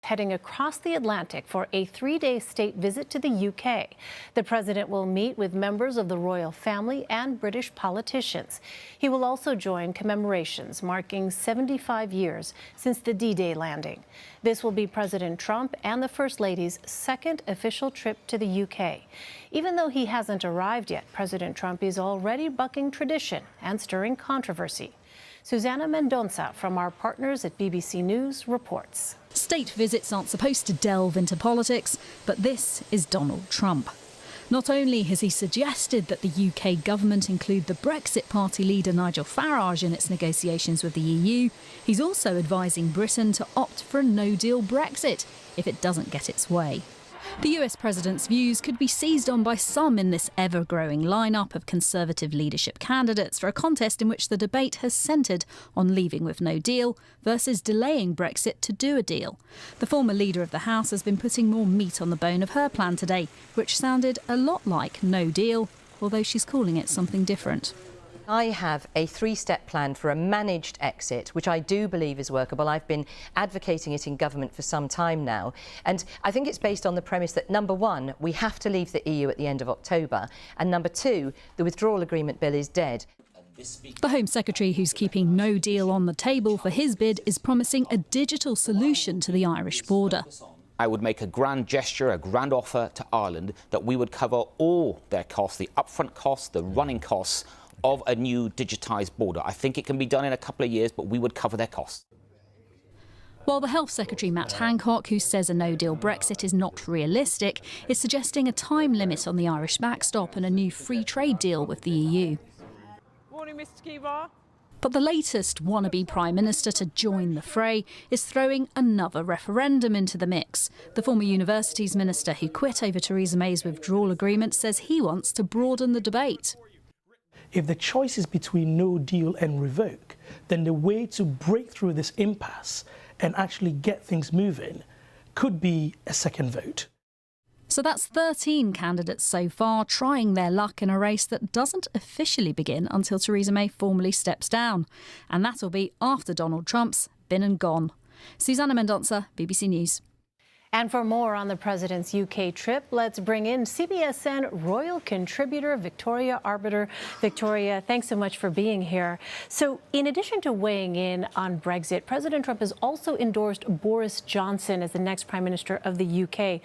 heading across the Atlantic for a 3-day state visit to the UK. The president will meet with members of the royal family and British politicians. He will also join commemorations marking 75 years since the D-Day landing. This will be President Trump and the First Lady's second official trip to the UK. Even though he hasn't arrived yet, President Trump is already bucking tradition and stirring controversy. Susana Mendonça from our partners at BBC News reports. State visits aren't supposed to delve into politics, but this is Donald Trump. Not only has he suggested that the UK government include the Brexit Party leader Nigel Farage in its negotiations with the EU, he's also advising Britain to opt for a no-deal Brexit if it doesn't get its way. The US president's views could be seized on by some in this ever-growing lineup of Conservative leadership candidates for a contest in which the debate has centred on leaving with no deal versus delaying Brexit to do a deal. The former leader of the House has been putting more meat on the bone of her plan today, which sounded a lot like no deal, although she's calling it something different. I have a 3-step plan for a managed exit, which I do believe is workable. I've been advocating it in government for some time now. And I think it's based on the premise that, number one, we have to leave the EU at the end of October. And number two, the withdrawal agreement bill is dead. The Home Secretary, who's keeping no deal on the table for his bid, is promising a digital solution to the Irish border. I would make a grand gesture, a grand offer to Ireland that we would cover all their costs, the upfront costs, the running costs of a new digitised border. I think it can be done in a couple of years, but we would cover their costs. While the Health Secretary Matt Hancock, who says a no-deal Brexit is not realistic, is suggesting a time limit on the Irish backstop and a new free trade deal with the EU. Morning, Mr. Kivar. But the latest wannabe Prime Minister to join the fray is throwing another referendum into the mix. The former Universities Minister who quit over Theresa May's withdrawal agreement says he wants to broaden the debate. If the choice is between no deal and revoke, then the way to break through this impasse and actually get things moving could be a second vote. So that's 13 candidates so far trying their luck in a race that doesn't officially begin until Theresa May formally steps down. And that'll be after Donald Trump's been and gone. Susana Mendonça, BBC News. And for more on the president's UK trip, let's bring in CBSN royal contributor Victoria Arbiter. Victoria, thanks so much for being here. So in addition to weighing in on Brexit, President Trump has also endorsed Boris Johnson as the next Prime Minister of the UK.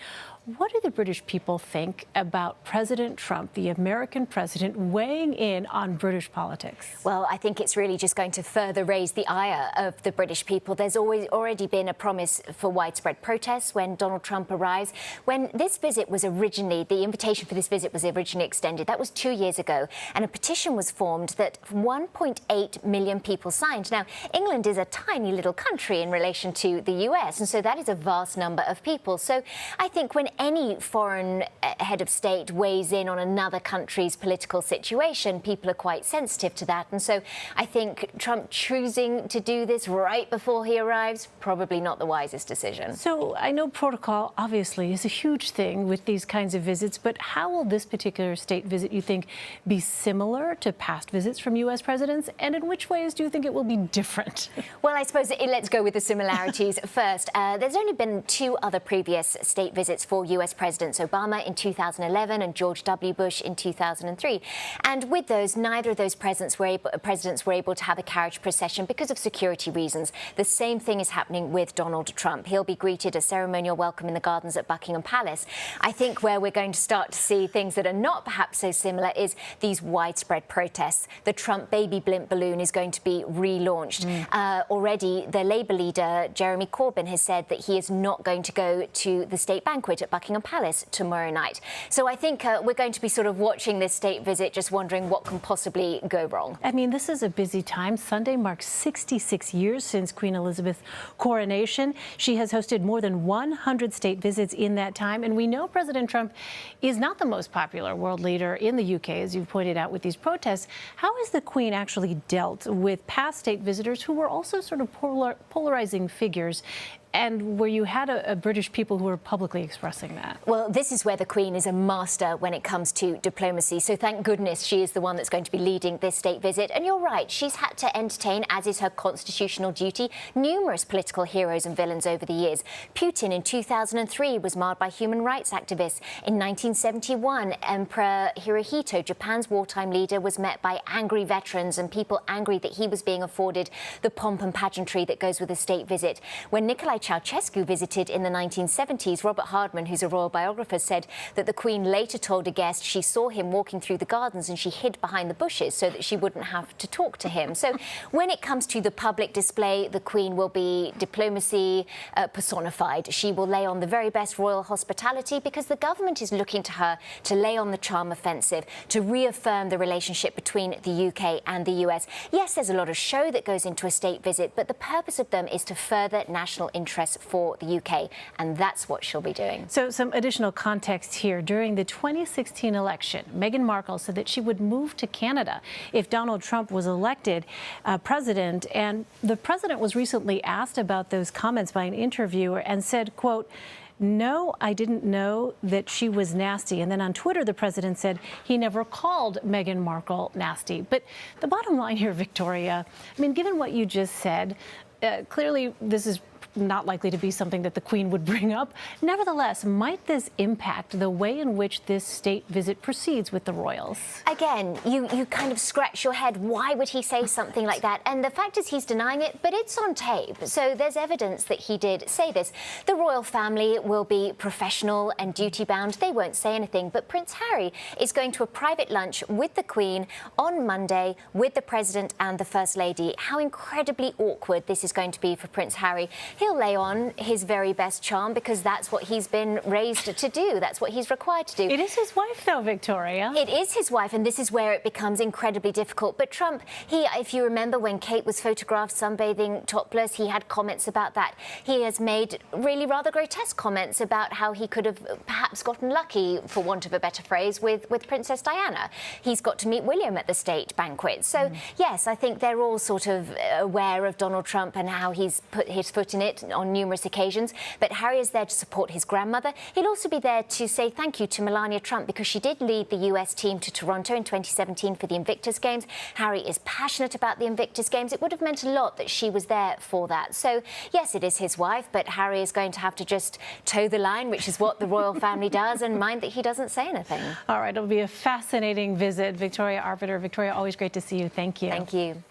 What do the British people think about President Trump, the American president, weighing in on British politics? Well, I think it's really just going to further raise the ire of the British people. There's already been a promise for widespread protests when Donald Trump arrives. When this visit was originally, the invitation for this visit was originally extended, that was 2 years ago, and a petition was formed that 1.8 million people signed. Now, England is a tiny little country in relation to the US, and so that is a vast number of people. So I think when any foreign head of state weighs in on another country's political situation, people are quite sensitive to that. And so I think Trump choosing to do this right before he arrives, probably not the wisest decision. So I know protocol, obviously, is a huge thing with these kinds of visits, but how will this particular state visit, you think, be similar to past visits from U.S. presidents? And in which ways do you think it will be different? Well, I suppose let's go with the similarities first. There's only been 2 other previous state visits for US Presidents, Obama in 2011 and George W. Bush in 2003. And with those, neither of those presidents were able to have a carriage procession because of security reasons. The same thing is happening with Donald Trump. He'll be greeted a ceremonial welcome in the gardens at Buckingham Palace. I think where we're going to start to see things that are not perhaps so similar is these widespread protests. The Trump baby blimp balloon is going to be relaunched. Already, the Labour leader, Jeremy Corbyn, has said that he is not going to go to the state banquet at Buckingham Palace tomorrow night. So I think we're going to be sort of watching this state visit, just wondering what can possibly go wrong. I mean, this is a busy time. Sunday marks 66 years since Queen Elizabeth's coronation. She has hosted more than 100 state visits in that time. And we know President Trump is not the most popular world leader in the UK, as you've pointed out, with these protests. How has the Queen actually dealt with past state visitors who were also sort of polarizing figures? and where you had a British people who were publicly expressing that. Well, this is where the Queen is a master when it comes to diplomacy. So thank goodness she is the one that's going to be leading this state visit. And you're right, she's had to entertain, as is her constitutional duty, numerous political heroes and villains over the years. Putin in 2003 was marred by human rights activists. In 1971, Emperor Hirohito, Japan's wartime leader, was met by angry veterans and people angry that he was being afforded the pomp and pageantry that goes with a state visit. When Nicolae Ceausescu visited in the 1970s, Robert Hardman, who's a royal biographer, said that the Queen later told a guest she saw him walking through the gardens and she hid behind the bushes so that she wouldn't have to talk to him. So when it comes to the public display, the Queen will be diplomacy personified. She will lay on the very best royal hospitality because the government is looking to her to lay on the charm offensive, to reaffirm the relationship between the UK and the US. Yes, there's a lot of show that goes into a state visit, but the purpose of them is to further national interests for the UK, and that's what she'll be doing. So some additional context here. During the 2016 election, Meghan Markle said that she would move to Canada if Donald Trump was elected president. And the president was recently asked about those comments by an interviewer and said, quote, "No, I didn't know that she was nasty." And then on Twitter, the president said he never called Meghan Markle nasty. But the bottom line here, Victoria, I mean, given what you just said, clearly this is not likely to be something that the Queen would bring up. Nevertheless, might this impact the way in which this state visit proceeds with the royals? Again, you kind of scratch your head. Why would he say something like that? And the fact is he's denying it, but it's on tape. So there's evidence that he did say this. The royal family will be professional and duty-bound. They won't say anything. But Prince Harry is going to a private lunch with the Queen on Monday with the President and the First Lady. How incredibly awkward this is going to be for Prince Harry. He'll lay on his very best charm because that's what he's been raised to do. That's what he's required to do. It is his wife, though, Victoria. It is his wife, and this is where it becomes incredibly difficult. But Trump, if you remember when Kate was photographed sunbathing topless, he had comments about that. He has made really rather grotesque comments about how he could have perhaps gotten lucky, for want of a better phrase, with Princess Diana. He's got to meet William at the state banquet. So, yes, I think they're all sort of aware of Donald Trump and how he's put his foot in it on numerous occasions. But Harry is there to support his grandmother. He'll also be there to say thank you to Melania Trump because she did lead the US team to Toronto in 2017 for the Invictus Games. Harry is passionate about the Invictus Games. It would have meant a lot that she was there for that. So, yes, it is his wife, but Harry is going to have to just toe the line, which is what the royal family does, and mind that he doesn't say anything. All right, it'll be a fascinating visit. Victoria Arbiter. Victoria, always great to see you. Thank you. Thank you.